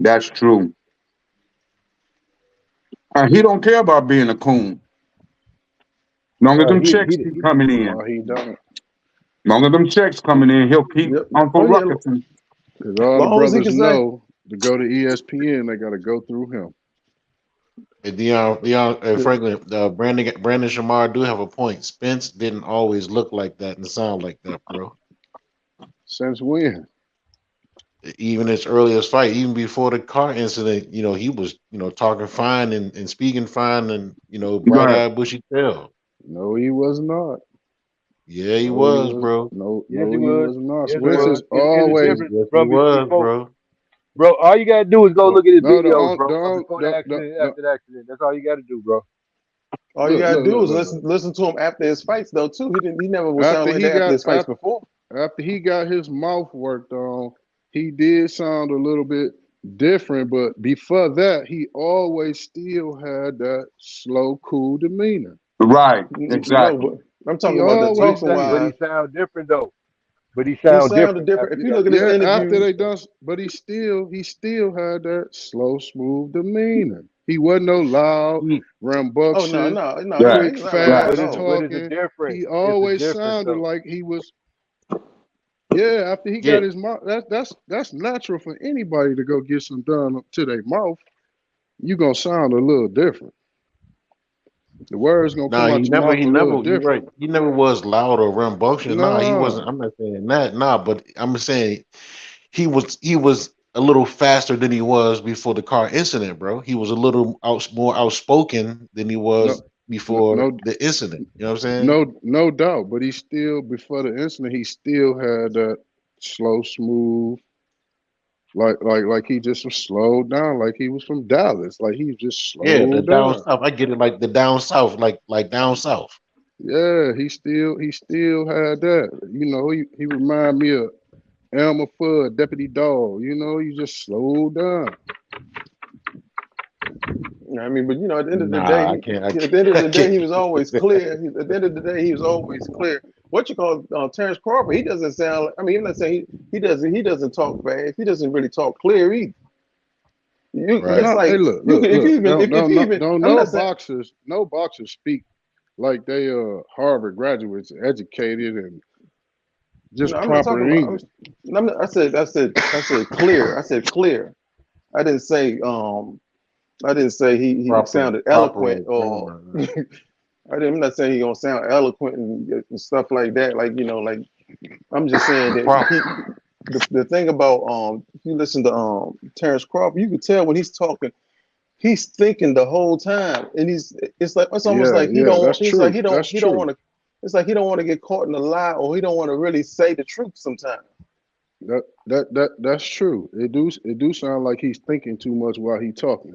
That's true. And he don't care about being a coon. Long as them checks keep coming No, in. he don't. Long as them checks coming in, he'll keep Yep. Uncle Oh yeah. Ruckerson. Because all the Long as he brothers can say, know to go to ESPN, they got to go through him. And Franklin, Brandon Shamar do have a point. Spence didn't always look like that and sound like that, bro. Since when? Even his earliest fight, even before the car incident, he was, talking fine and speaking fine and, bright Right. eyed, bushy tail. No, he was not. Yeah, he No, he was, was. bro. No, Yes, no, he he was. was not. Yes, he Spence was. is It's a always. difference, Yes, he bro. was, Before, bro. bro, all you gotta do is go look at his No, videos, bro, from don't, before the accident, don't. after the accident. That's all you gotta do, bro. all you gotta do is Look. listen to him after his fights though too. He never was sound After like he that after got his fights before. after he got his mouth worked on, he did sound a little bit different. But before that, he always still had that slow, cool demeanor. Right. No, Exactly. but I'm He talking about the always talking But did. he wise. sound different though. But he He sound sounded different different. after If he you got look at beat his up. Yeah, after interviews, they done, but he still had that slow, smooth demeanor. He wasn't no loud, He, oh no, rambunctious, no, no, Right. quick, he's not like that Right. at fast all. but it's a talking. difference. He It's a always difference sounded though. like he was. Yeah, after he Yeah. got his mouth, that's natural for anybody to go get some done to their mouth. You gonna sound a little different. The words gonna Nah, come out your mouth he a little never, you're different. right. He never was loud or rambunctious. Nah, he wasn't. No, I'm not saying that. Nah, but I'm saying he was a little faster than he was before the car incident, bro. He was a little more outspoken than he no, was before no, the incident. You know what I'm saying? no doubt. But he still, before the incident, he still had that slow, smooth, like he just was slowed down, like he was from Dallas, like he just Yeah, the slowed down down. south. I get it, like the down south, like down south. Yeah, he still had that. He remind me of Elmer Fudd, Deputy Dog. You just slow down. I mean, but at the end of the day, Nah, I can't. I at the end can't. of I the day, he can't. was always clear. At the end of the day, he was always clear. What you call Terrence Crawford? He doesn't sound. I mean, I'm not saying he doesn't talk fast. He doesn't really talk clear either. It's Right. No, hey, like look, you look, can if you look. even if you even. Don't I'm no not saying. boxers, no boxers speak like they Harvard graduates, educated and No, just I'm not talking proper about. English. I said clear. I said clear. I didn't say he Proper, sounded proper eloquent or grammar. I'm not saying he gonna sound eloquent and stuff like that. Like I'm just saying that Proper. the thing about if you listen to Terrence Crawford, you can tell when he's talking, he's thinking the whole time, and it's almost Yeah, like he yeah, don't that's he's like true. That's he don't true. want to. It's like he don't want to get caught in a lie, or he don't want to really say the truth sometimes. That's true. It do sound like he's thinking too much while he's talking.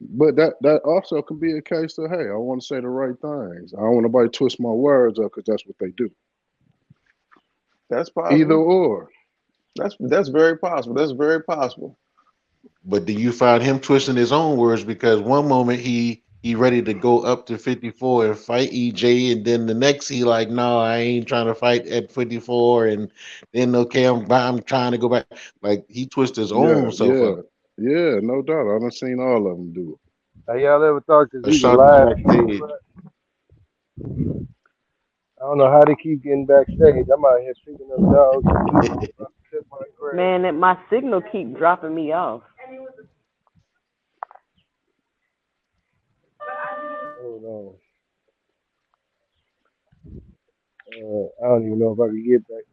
But that also could be a case of, hey, I want to say the right things. I don't want nobody to twist my words up because that's what they do. That's Either possible. or. That's very possible. That's very possible. But do you find him twisting his own words? Because one moment he ready to go up to 54 and fight EJ, and then the next he like, no, I ain't trying to fight at 54, and then okay, I'm trying to go back. Like he twists his own Yeah, self yeah, up. yeah, no doubt. I done seen all of them do Have y'all ever thought this A even shot live? backstage. I don't know how they keep getting backstage. I'm out here picking up dogs. Tip my grass. Man, my signal keep dropping me off. Hold on. I don't even know if I can get back.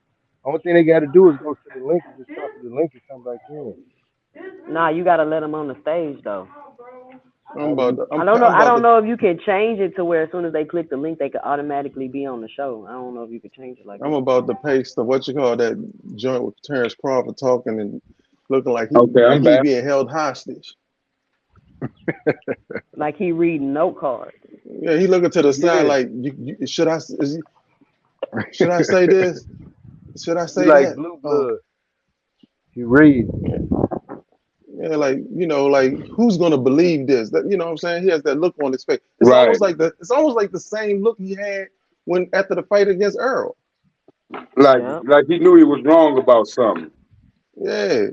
Only thing they got to do is go to the link and just copy the link and come back in. Nah, you gotta let them on the stage though. I'm about to, I I'm, don't know. I'm I about don't to know if you can change it to where as soon as they click the link, they could automatically be on the show. I don't know if you could change it like I'm that. about to paste the what you call that joint with Terrence Crawford talking and looking like he Okay, I'm like he back. being held hostage. Like he reading note cards. Yeah, he looking to the side Yeah, like should I say this? Should I he say like that? blue blood. He read. Yeah, like like who's gonna believe this? That what I'm saying? He has that look on his face. Right. It's almost like the same look he had when after the fight against Earl. Like Yep. like he knew he was wrong about something. Yeah.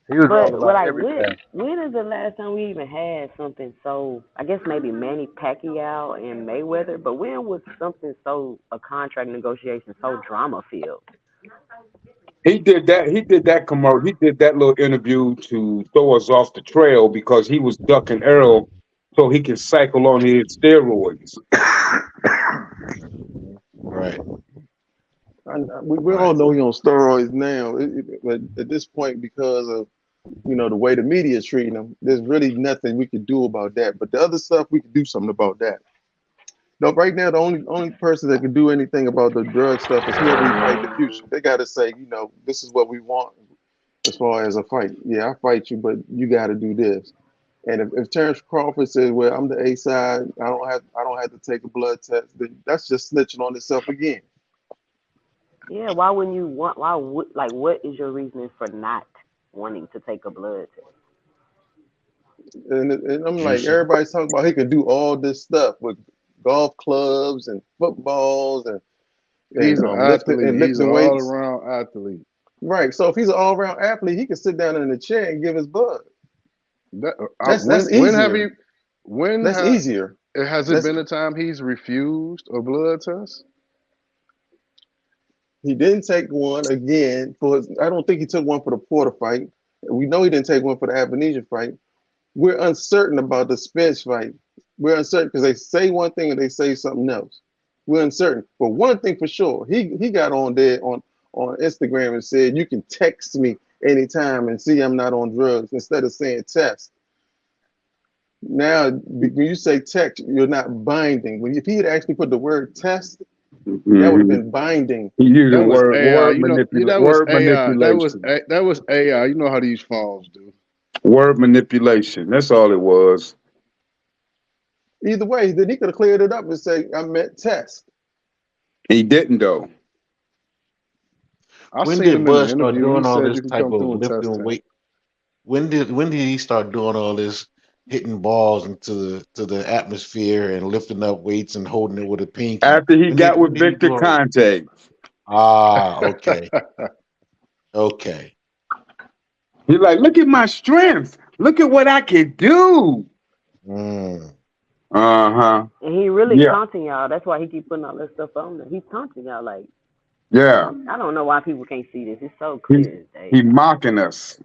He was wrong But about like, everything. when is the last time we even had something so? I guess maybe Manny Pacquiao and Mayweather. But when was something so a contract negotiation so drama filled? He did that. He did that commercial. He did that little interview to throw us off the trail because he was ducking Earl so he can cycle on his steroids. Right. We all Right. know he on steroids now. But at this point, because of the way the media is treating him, there's really nothing we could do about that. But the other stuff, we could do something about that. No, right now, the only person that can do anything about the drug stuff is whoever he fight in the future. They got to say, this is what we want as far as a fight. Yeah, I fight you, but you got to do this. And if Terrence Crawford says, "Well, I'm the A side, I don't have to take a blood test," then that's just snitching on itself again. Yeah, why wouldn't you want? Why would like? What is your reasoning for not wanting to take a blood test? And I'm like, Juicy. everybody's talking about he can do all this stuff with golf clubs and footballs and He's an athlete. He's an lifting weights. all-around athlete. Right. So if he's an all-around athlete, he can sit down in the chair and give his blood. That's When have easier. he? When That's easier. has it That's been a time he's refused a blood test? He didn't take one again I don't think he took one for the Porter fight. We know he didn't take one for the Abenija fight. We're uncertain about the Spence fight. We're uncertain because they say one thing and they say something else. We're uncertain. But one thing for sure, he got on there on Instagram and said, "You can text me anytime and see I'm not on drugs," instead of saying test. Now, when you say text, you're not binding. If he had actually put the word test, that would have Mhm. been binding. He That using was AI. That was word AI. manipulation. That was AI. You know how these phones do. Word manipulation. That's all it was. Either way, then he could have cleared it up and say, "I meant test." He didn't though. I When seen did him in the Bud start interview. He doing all said this you can type come of through and test lifting him. weight? When did he start doing all this, hitting balls into the atmosphere and lifting up weights and holding it with a pinky? After he got When with did he Victor do all this? Conte. Ah, okay, okay. He's like, look at my strength. Look at what I can do. Mm. Uh-huh. And he really Yeah. taunting y'all. That's why he keep putting all that stuff on there. He's taunting y'all. Like, Yeah. I don't know why people can't see this. It's so He clear as day. he mocking us.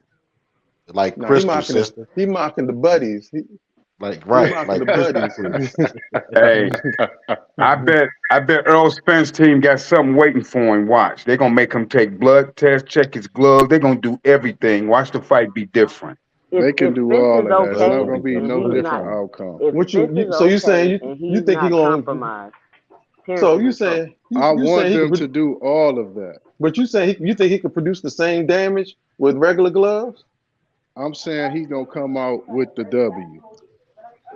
Like No, he Crystal mocking the sister. he mocking the buddies. Like He right, mocking the like Crystal buddies. sister. Hey, I bet Earl Spence team got something waiting for him. Watch. They're gonna make him take blood tests, check his gloves. They're gonna do everything. Watch the fight be different. If They can do Spence all is of that. It's Blood not okay gonna going to be be and no he's different. not, different outcome. if What Spence is so you saying okay and you he's think he not gonna compromised, so Terrence is you in trouble. saying I you want saying he them could to do all of that. but you think he could produce the same damage with regular gloves? I'm saying he's going to come out with the W.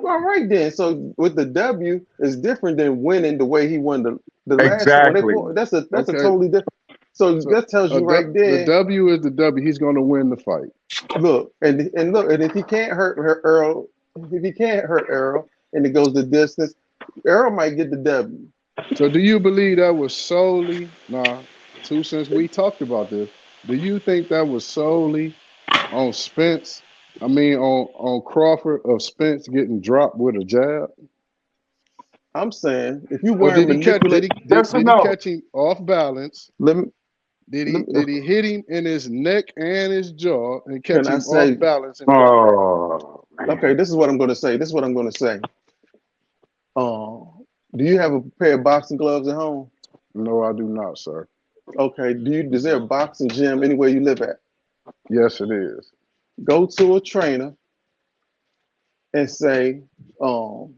All right then. So with the W is different than winning the way he won the last time when they Exactly. fought. That's a Okay. totally different. So So that tells you right the there. W is the W. He's going to win the fight. Look and if he can't hurt Earl, if he can't hurt Earl and it goes the distance, Earl might get the W. So do you believe that was solely, since we talked about this, do you think that was solely on Spence? I mean, on Crawford of Spence getting dropped with a jab? I'm saying if you Or weren't did he catch? manipulate, Yes or Did he no? catch him off balance? let me, Did he hit him in his neck and his jaw and can catch I him off say, balance and drop him? Oh okay, man. this is what I'm going to say. This is what I'm going to say. Do you have a pair of boxing gloves at home? No, I do not, sir. Okay. Is there a boxing gym anywhere you live at? Yes, it is. Go to a trainer and say, um,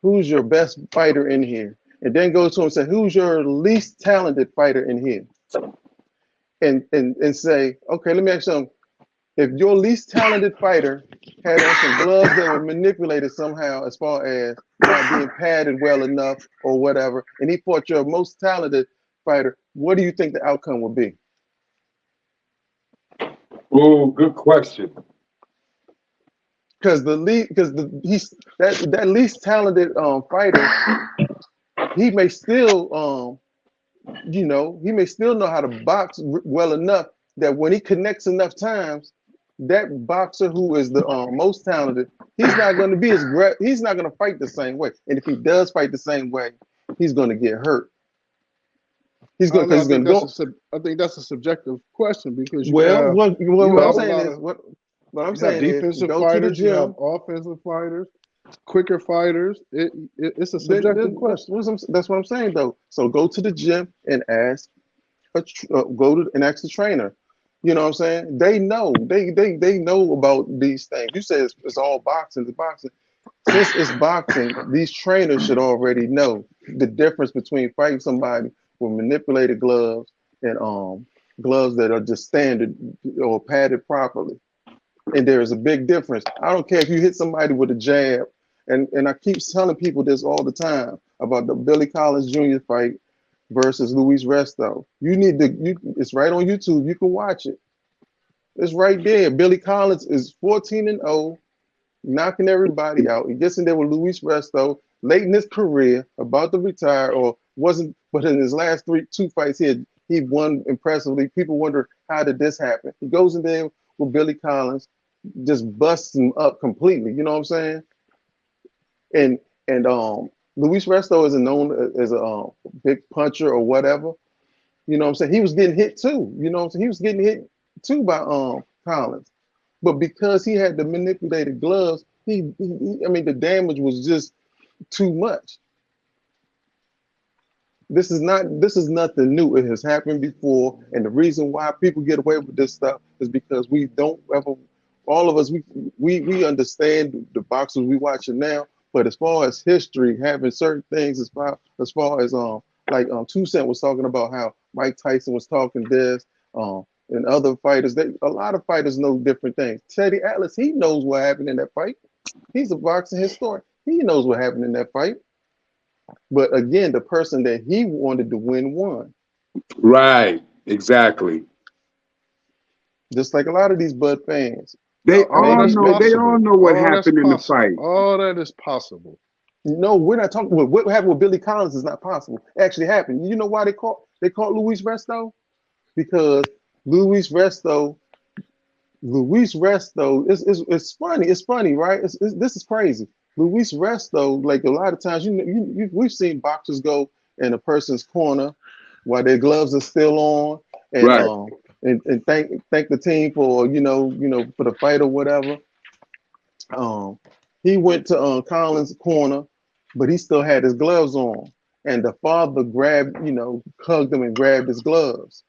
who's your best fighter in here? And then go to him and say, who's your least talented fighter in here? And say, okay, let me ask you something. If your least talented fighter had on some gloves that were manipulated somehow as far as not being padded well enough or whatever, and he fought your most talented fighter, what do you think the outcome would be? Oh, good question. Because that least talented fighter, he may still You know, he may still know how to box well enough that when he connects enough times, that boxer who is the most talented, he's not going to be he's not going to fight the same way. And if he does fight the same way, he's going to get hurt. He's I going don't know. because he's going to go. I think that's a subjective question because Well, what you I'm have a saying lot is of what I'm you have saying is defensive go to the fighters, you have gym. offensive fighters, quicker fighters. It's a subjective question. That's what I'm saying though. So go to the gym and ask and ask the trainer. You know what I'm saying? They know. They know about these things. You said it's all boxing. It's boxing. Since it's boxing, these trainers should already know the difference between fighting somebody with manipulated gloves and gloves that are just standard or padded properly. And there is a big difference. I don't care if you hit somebody with a jab, and I keep telling people this all the time about the Billy Collins Jr. fight versus Luis Resto. It's right on YouTube. You can watch it. It's right there. Billy Collins is 14-0, knocking everybody out. He gets in there with Luis Resto late in his career, about to retire, or wasn't, but in his last two fights, he won impressively. People wonder, how did this happen? He goes in there with Billy Collins, just busts him up completely. You know what I'm saying? And Luis Resto isn't known as a big puncher or whatever. You know what I'm saying? He was getting hit too. You know what I'm saying? He was getting hit too by Collins. But because he had the manipulated gloves, I mean, the damage was just too much. This is nothing new. It has happened before, and the reason why people get away with this stuff is because we don't ever. All of us, we understand the boxers we watching now, but as far as history, having certain things as far as like 2 Cent was talking about how Mike Tyson was talking this, and other fighters, a lot of fighters know different things. Teddy Atlas, he knows what happened in that fight. He's a boxing historian. He knows what happened in that fight. But again, the person that he wanted to win won. Right. Exactly. Just like a lot of these Bud fans. They All all that's know. They all possible. know what All that's happened in the possible. fight. All that is possible. No, we're not talking. What happened with Billy Collins is not possible. It actually happened. You know why they caught Luis Resto? Because Luis Resto, it's funny. It's funny, right? This is crazy. Luis Resto, like a lot of times, we've seen boxers go in a person's corner while their gloves are still on, and Right. and thank the team for for the fight or whatever. He went to Collins' corner, but he still had his gloves on, and the father hugged him and grabbed his gloves.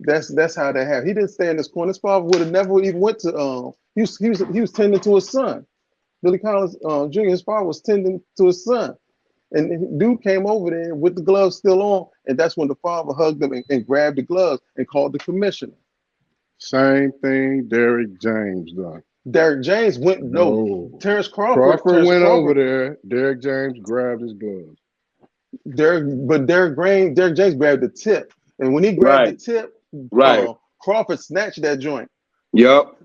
That's how that happened. He didn't stay in his corner. His father would have never even went to. He was tending to his son. Billy Collins Jr. His father was tending to his son, and the dude came over there with the gloves still on, and that's when the father hugged him and grabbed the gloves and called the commissioner. Same thing Derrick James done. Derrick James went No. Terrence Crawford. Crawford went over there. Derrick James grabbed his gloves. Derrick James grabbed the tip, and when he grabbed the tip, Right. Crawford snatched that joint. Yep.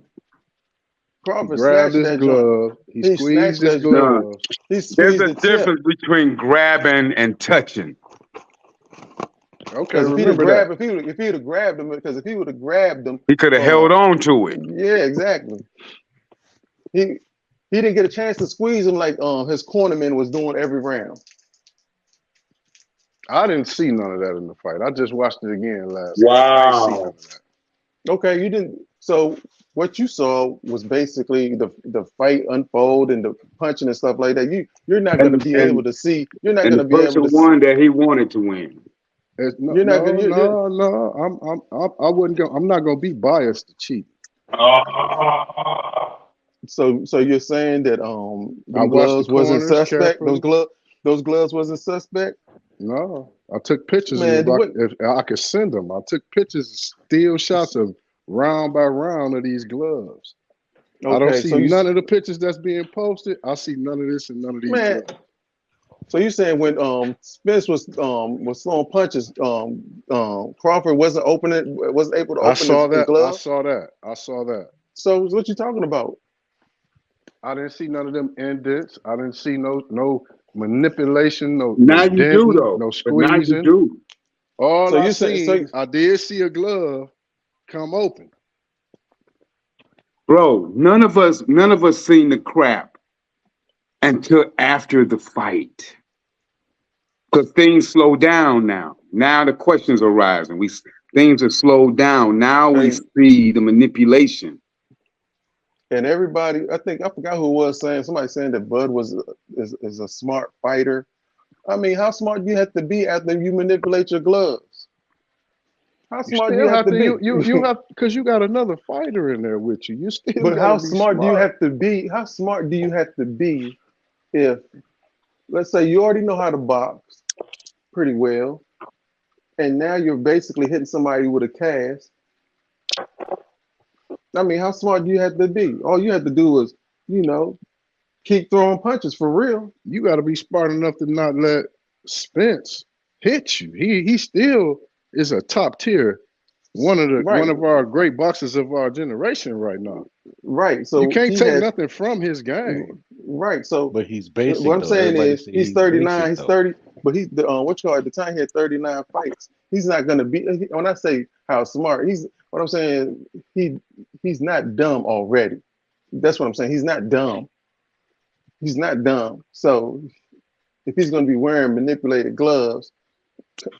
Crawford Grabbed snatched his that glove. joint. He squeezed his No. gloves. He There's squeezed a the tip. difference between grabbing and touching. Okay, Because if he'd have remember that. grabbed, if he'd have grabbed him, because if he would have grabbed him, He could have held on to it. yeah, exactly. He didn't get a chance to squeeze him like his cornerman was doing every round. I didn't see none of that in the fight. I just watched it again last night. I ain't see none Wow. of that. Okay, you didn't. So what you saw was basically the fight unfold and the punching and stuff like that. You're not going to be able to see. You're not And going the to be able person to. won that he wanted to win. You're not going. I wouldn't go. I'm not gonna be biased to cheat. So you're saying that I them watched the gloves wasn't corners suspect. carefully. Those gloves wasn't suspect. No, I took pictures Man, if I could send them. I took pictures, still shots of round by round of these gloves. I don't see none of the pictures that's being posted. I see none of this and none of these gloves. So you saying when Spence was throwing punches, Crawford wasn't able to open his glove? I saw that. So what you talking about? I didn't see none of them indents. I didn't see no manipulation, no Now you do denting, though. no But now you squeezing. do. All So I you say so seen, I did see a glove come open. Bro, none of us seen the crap until after the fight. Because things slow down now. Now the questions are rising. Things are slowed down. Now we and see the manipulation. and everybody, I think I forgot who was saying, somebody saying that Bud is a smart fighter. I mean, how smart do you have to be after you manipulate your gloves? How You smart do you still have have to to be? you have because you got another fighter in there with you. You still But got to how be smart do you smart. have to be? How smart do you have to be if, let's say, you already know how to box pretty well, and now you're basically hitting somebody with a cast? I mean, how smart do you have to be? All you have to do is, you know, keep throwing punches for real. You got to be smart enough to not let Spence hit you. He still is a top tier, Right, one of our great boxers of our generation right now. right. You So can't he take has, nothing from his game. right. So But he's what basic I'm though. saying Everybody is say he's he's 39, basic he's though. 30, but he's the what you call at the time he had 39 fights. He's not gonna be when I say how smart, he's what I'm saying, he's not dumb already. That's what I'm saying. He's not dumb. He's not dumb. So if he's gonna be wearing manipulated gloves,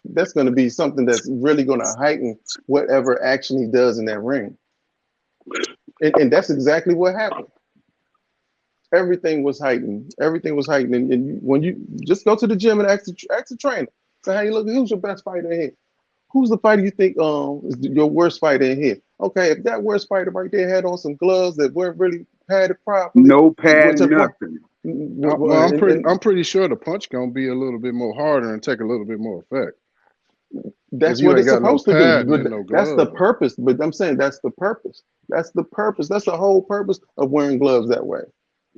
that's gonna be something that's really gonna heighten whatever action he does in that ring. And that's exactly what happened. Everything was heightened. Everything was heightened. And when you just go to the gym and ask the trainer, say, hey, look, who's your best fighter in here? Who's the fighter you think is your worst fighter in here? Okay, if that worst fighter right there had on some gloves that weren't really padded properly, No pad, which are nothing. Well, I'm and pretty sure the punch gonna be a little bit more harder and take a little bit more effect if that's you what ain't it's got no supposed to do. padding But and no that's the glove. purpose. But I'm saying that's the purpose. That's the purpose. That's the whole purpose of wearing gloves that way.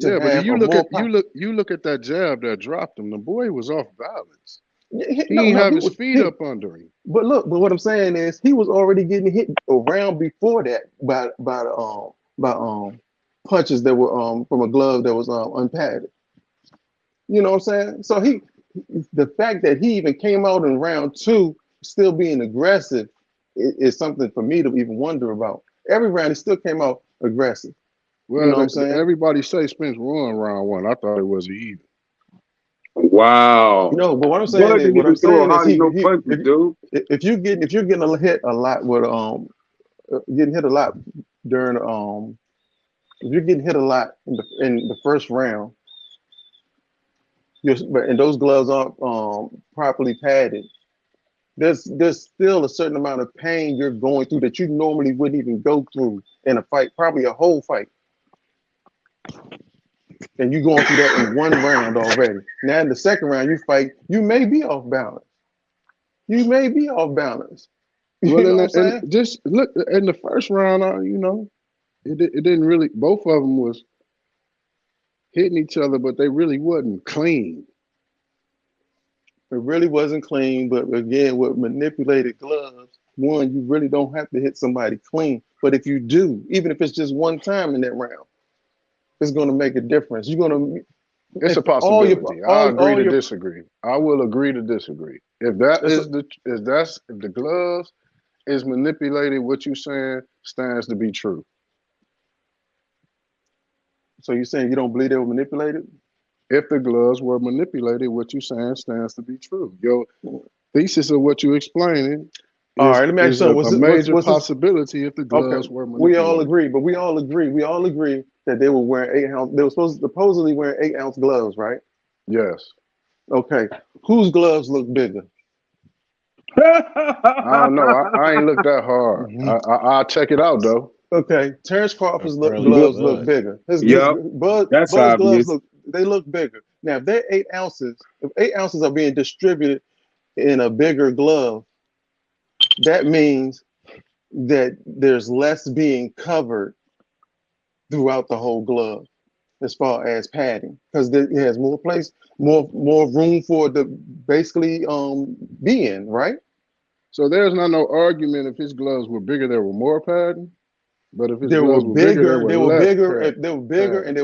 To Yeah, but have you a look more at pop. you look at that jab that dropped him. The boy was off balance. He No, ain't no, have he his was feet he. up under him. But look, but what I'm saying is he was already getting hit around before that by punches that were from a glove that was unpadded. You know what I'm saying? So the fact that he even came out in round two still being aggressive is something for me to even wonder about. Every round he still came out aggressive. You Well, know what I'm saying? everybody say Spence won round one. I thought it was even. Wow. No, but Bud didn't what I'm even throw a saying is hardly no he punches, dude. if you're getting a hit a lot with getting hit a lot during if you're getting hit a lot in the first round, and those gloves aren't properly padded, there's still a certain amount of pain you're going through that you normally wouldn't even go through in a fight, probably a whole fight. And you're going through that in one round already. Now in the second round you fight, you may be off balance. You may be off balance. Well, You know what I'm and saying? just look in the first round. It didn't really. Both of them was hitting each other, but they really wasn't clean. It really wasn't clean, but again, with manipulated gloves, one, you really don't have to hit somebody clean. But if you do, even if it's just one time in that round, it's going to make a difference. You're going to, It's if a possibility. I agree all to your, disagree. I will agree to disagree. it's, If the gloves is manipulated, what you saying stands to be true. so you're saying you don't believe they were manipulated? If the gloves were manipulated, what you saying stands to be true. Your thesis of what you explaining All right, let me ask you is something. a major What's this? possibility if the Okay, gloves were we all manipulated. agree, but we all agree that they were wearing 8 ounce, they were supposedly wearing 8 ounce gloves, right? Yes. Okay, whose gloves look bigger? I don't know. I ain't looked that hard. I'll check it out though. Okay, Terrence Crawford's Apparently he gloves look was. bigger. Yup, that's Bud's gloves obvious. look bigger. Now, if they're 8 ounces, if 8 ounces are being distributed in a bigger glove, that means that there's less being covered throughout the whole glove as far as padding, because it has more place, more room for the basically be in, right? So there's not no argument if his gloves were bigger, there were more padding. But if his They were gloves were bigger, there bigger, were less they were bigger, padding. and they were bigger, and it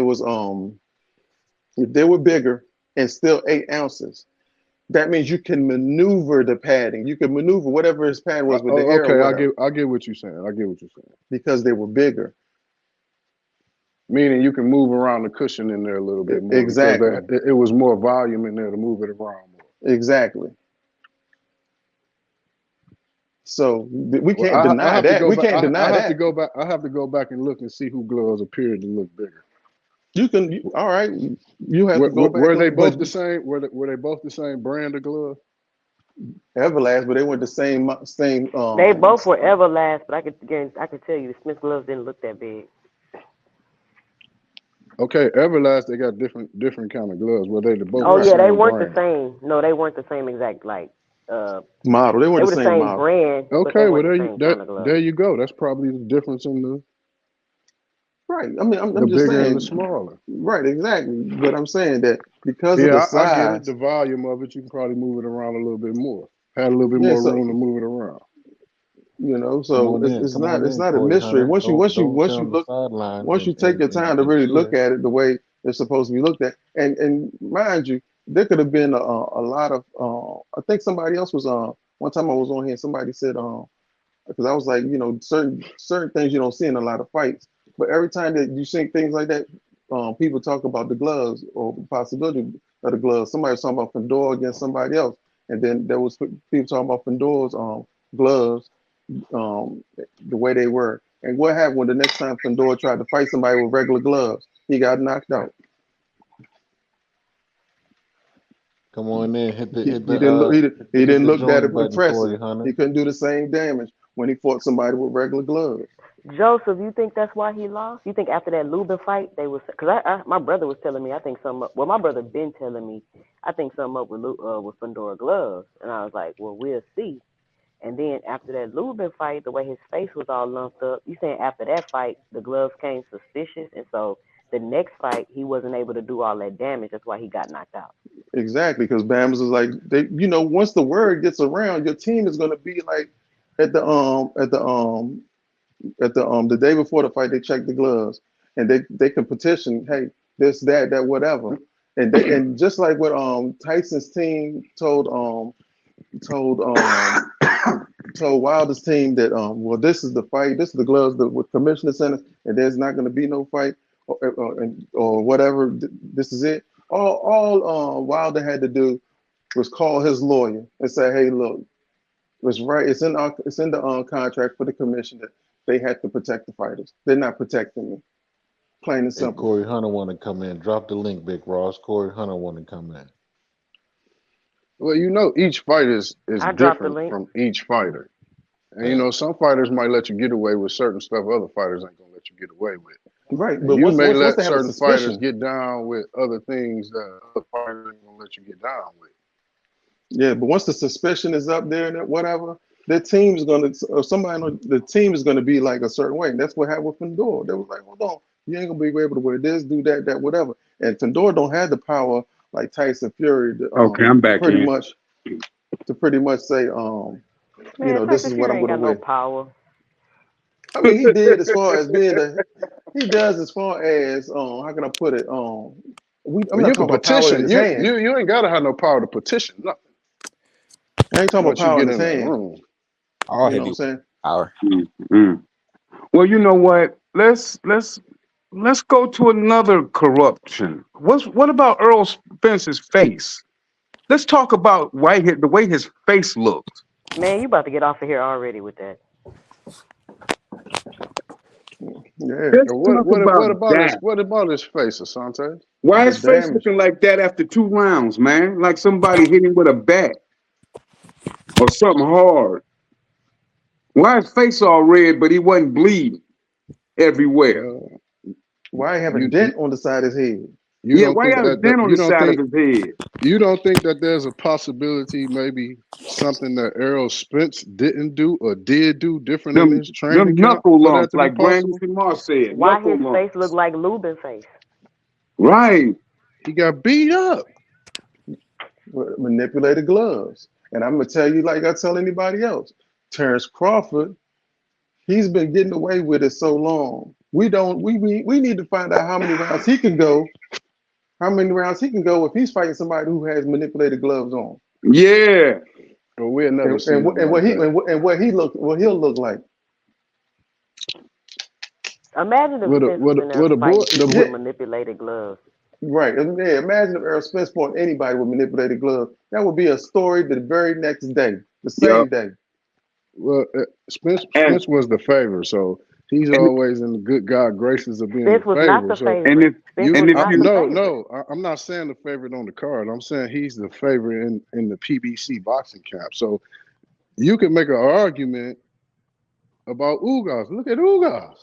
was if they were bigger, and still 8 ounces. That means you can maneuver the padding. You can maneuver whatever his pad was with the Oh, hair or okay, whatever I get what you're saying. I get what you're saying. because they were bigger. Meaning you can move around the cushion in there a little bit more because Exactly. it was more volume in there to move it around more. Exactly. So we Well, can't I deny have to that. go We back. can't deny I have to that. go back. I have to go back and look and see who gloves appeared to look bigger. You can. All right. You have to go back. Were they But both the same? Were they both the same brand of glove? Everlast, but they went the same. They both were Everlast, but I could tell you the Smith gloves didn't look that big. Okay, Everlast, they got different kind of gloves. Were they both Oh the yeah, they same weren't the brand? same. No, they weren't the same exact model. They they weren't were the the same same model. brand, but they Okay, well weren't the same kind of there gloves. you go. That's probably the difference in Right. I mean, the I'm just bigger and the saying. smaller. Right. Exactly. But I'm saying that because of the Yeah, I get it. The size. volume of it, you can probably move it around a little bit more. Had a little bit Yeah. more So room to move it around. Come so on in, it's come on not in, a Corey mystery. Hunter. Once you Don't sit on the sidelines once you and take your time to really look cheer. at it the way it's supposed to be looked at, and mind you, there could have been a lot of I think somebody else was one time I was on here. Somebody said because I was like, certain things you don't see in a lot of fights, but every time that you see things like that, people talk about the gloves or the possibility of the gloves. Somebody was talking about Fedor against somebody else, and then there was people talking about Fedor's gloves, the way they were. And what happened when the next time Fedor tried to fight somebody with regular gloves? He got knocked out. Come on in, He didn't look. He hit didn't the look that join button, impressive. Corey Hunter. He couldn't do the same damage when he fought somebody with regular gloves. Joseph, you think that's why he lost? You think after that Lubin fight they was because my brother was telling me I think something up. Well, my brother been telling me I think something up with Fedora gloves, and I was like, well, we'll see. And then after that Lubin fight, the way his face was all lumped up, you saying after that fight the gloves came suspicious, and so the next fight he wasn't able to do all that damage. That's why he got knocked out. Exactly, because Bama's is like once the word gets around, your team is going to be like at the day before the fight, they check the gloves and they can petition, hey, this, that, whatever. And just like what Tyson's team told told Wilder's team that well, this is the fight, this is the gloves that with commissioner center, and there's not going to be no fight or whatever. This is it. All Wilder had to do was call his lawyer and say, hey, look, it's right. It's in the contract for the commission that they have to protect the fighters. They're not protecting me. Plain and Hey, simple. Corey Hunter want to come in. Drop the link, Big Ross. Corey Hunter want to come in. Well, each fight is I dropped the different link. from each fighter. And Hey, some fighters might let you get away with certain stuff other fighters ain't gonna let you get away with. Right. And But you once may once let they have a certain fighters suspicion, get down with other things that other fighters ain't gonna let you get down with. yeah. But once the suspicion is up there and whatever, their team is gonna or somebody on the team is gonna be like a certain way. And that's what happened with Fedor. They was like, hold on, you ain't gonna be able to wear this, do that, whatever. And Fedor don't have the power like Tyson Fury Okay, I'm back pretty in. much to pretty much say Man, this Tyson is what Fury I'm ain't gonna got no wear. power. I mean, he did as far as being he does as far as how can I put it? I'm Well, not you can talking about power in petition. his hand. You ain't gotta have no power to petition nothing I ain't talking about once you power in get his in that hand. room. All You know what I'm heavy saying? power. Mm. Well, you know what? Let's go to another corruption. What about Earl Spence's face? Let's talk about the way his face looks. Man, you about to get off of here already with that. Yeah, Let's And talk about that. what about his face, Asante? Why the his face damage. looking like that after 2 rounds, man? Like somebody hit him with a bat or something hard. Why his face all red, but he wasn't bleeding everywhere? Well, Why have a you dent on the side of his head? you Yeah, don't why he think got a that dent on the side of his head? you don't think that there's a possibility maybe something that Errol Spence didn't do or did do different in his training Them camp knuckle for that lumps, to be like Brandon possible? Samar said, Why knuckle his face look lumps. like Lubin face? Right. He got beat up. With manipulated gloves. And I'm gonna tell you, like I tell anybody else, Terrence Crawford, he's been getting away with it so long. We don't. We need to find out how many rounds he can go. how many rounds he can go if he's fighting somebody who has manipulated gloves on, Yeah. But we'll never see and nothing what like he that. what he'll look like. Imagine if What a Spence what was a, in there what a boy fighting people Yeah, with manipulated gloves. right. And yeah, imagine if Errol Spence fought anybody with manipulated gloves. That would be a story the very next day, the Yep. same day. well Spence And was the favorite, so he's and always in the good God graces of being the Spence was not the favorite. So and favorite. if Spence you was and if not the you favorite. I'm not saying the favorite on the card. I'm saying he's the favorite in the PBC boxing camp. So you can make an argument about Ugas. Look at Ugas.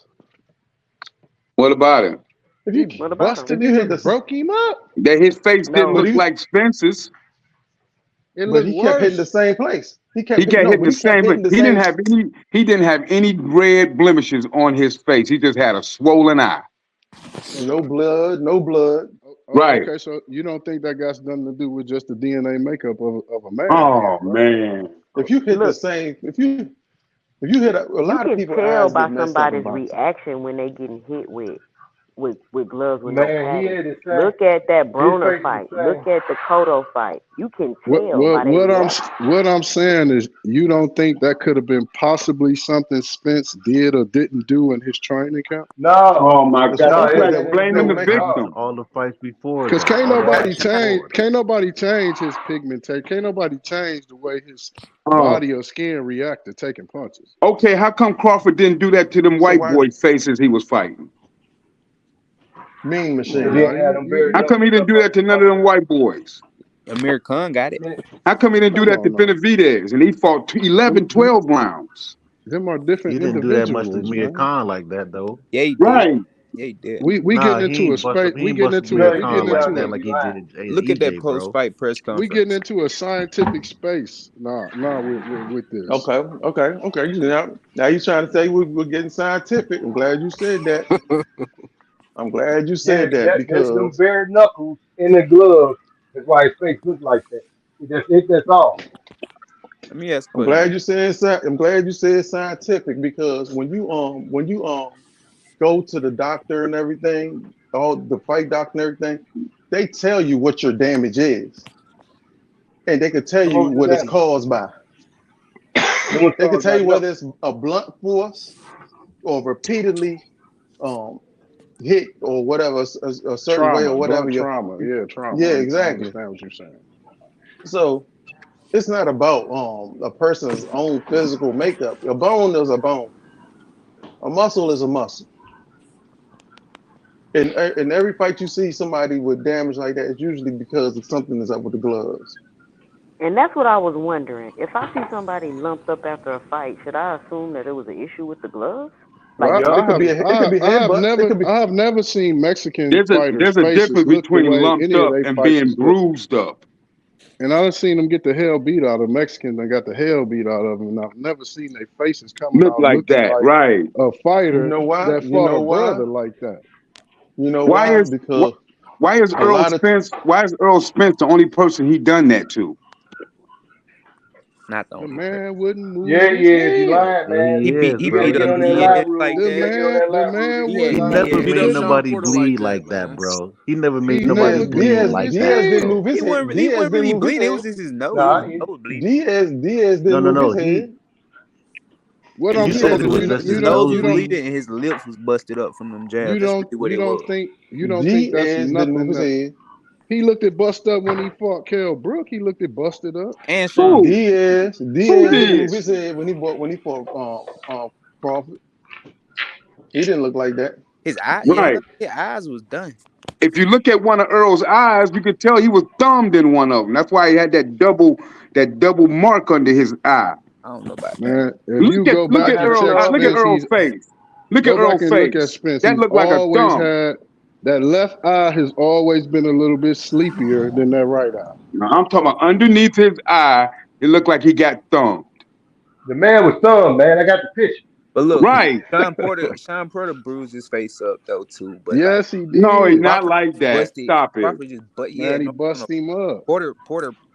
what about it? If He you What about him? busted if you him hit and the broke him up. That his face didn't No, but look he like Spence's. It but looked he kept hitting the worse. same place. He He kept hitting got no, hit but the he kept same. hitting the He didn't same. have any. He didn't have any red blemishes on his face. He just had a swollen eye. No blood, no blood. Right. Okay, so you don't think that got nothing to do with just the DNA makeup of a man, then, Oh right? man. If you hit the look, same, if you hit a you lot of can people tell eyes by get messed up in somebody's boxing. reaction when they getting hit with gloves with no Man, he padding. had the same. Look at that His Broner face is fight. the Look same. at the Cotto fight. You can tell by their reaction. What I'm saying is, you don't think that could have been possibly something Spence did or didn't do in his training camp? No, Oh my As God. far no, as That's what like it blaming the didn't. make him, No, victim. All the fights before Because though. All the fights before. can't nobody change his pigmentation. Can't nobody change the way his Oh. body or skin react to taking punches. Okay. How come Crawford didn't do that to them so white why boy faces he was fighting? mean he machine? Nah, didn't have them bare How come he knuckles didn't up do on that to his none of them white boys? Amir Khan got it. How come he didn't do come that to on now. Benavidez? And he fought 11, Them 12 rounds. them are He different didn't do that much to individuals, Amir man. Khan like that though. Yeah, he did. Right. Yeah, he did. We Nah, getting into a space. he ain't busted Amir We Khan getting like into that a like he did Look at that EJ, bro. post-fight press we getting conference. into a scientific space. With this. Okay. Now you trying to say we're getting scientific. I'm glad you said that. I'm glad you Yeah, said that that's them because bare knuckles in the glove. That's why his face looked like that. That's all. Let me ask a question. I'm glad you said scientific because when you go to the doctor and everything, all the fight doctor and everything, they tell you what your damage is, and they can tell So what you was the what it's damage? caused by. It was They can caused tell by you whether knuckles. it's a blunt force or repeatedly um, hit or whatever a certain way or Trauma, whatever. blunt trauma. Yeah, trauma. Yeah, I exactly. understand what you're saying. So it's not about a person's own physical makeup. A bone is a bone. A muscle is a muscle. In every fight you see somebody with damage like that, it's usually because of something is up with the gloves. And that's what I was wondering. If I see somebody lumped up after a fight, should I assume that it was an issue with the gloves? Like Well, the Yep. It could be headbutts. It could be I have never seen Mexican fighters' There's a faces difference look the between way lumped any of up their and being fighters look. bruised up. And I've seen them get the hell beat out of Mexicans and got the hell beat out of them. And I've never seen their faces coming Look out like looking that, like right? a you fighter know why? that You fought know a why? brother like that. You know Why why? is Because why is a lot of Earl Spence the only person he done that to? Not the The only person. man wouldn't move Yeah, he his is. He head. lying, Yeah, man. he is, He You better beat bro. get up on that DN live like rule. You better that. get on that The live rule. man Get He on that had He wouldn't live he never rule. had move beat made up his Sean head. nobody Porter bleed like that, like that, man. bro. He never made nobody Never bleed move Diaz like his that, didn't head. bro. move his head. Diaz Wasn't didn't really move his bleeding. It head. was just his nose. Nah, His nose bleeding. Diaz No, didn't no, move no. his head. What I'm You His nose said saying it is was was just his his nose you was don't bleeding and his lips was busted up from them jabs. That's really what it was. you don't think that's Diaz didn't move nothing his that head. he looked at bust up when he fought Kell Brook. He looked at busted up. And Sean. Who? Who Diaz didn't move did? his head when he fought Crawford. He didn't look like that. His eye, yeah, Right. his eyes was done. If you look at one of Earl's eyes, you could tell he was thumbed in one of them. That's why he had that double mark under his eye. I don't know about that. Man, if you go Look back at and check Look at Spence, Earl's face. Look at go back Earl's and look at face. Spence. That He's looked like a always thumb. had that left eye has always been a little bit sleepier than that right eye. Now, I'm talking about underneath his eye. It looked like he got thumbed. The man was stunned, man. I got the picture. But look, Right. Sean Porter bruised his face up though too. But like Yes, he No, he's did. not Crawford like that. busted. Stop it. Crawford just but yeah, Man, he no, no, no. busted him up.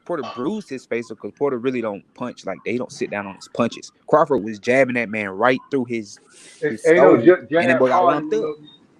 Porter bruised his face because Porter really don't punch like they don't sit down on his punches. Crawford was jabbing that man right through his Ain't no soul, and that jab boy got hard. lumped up.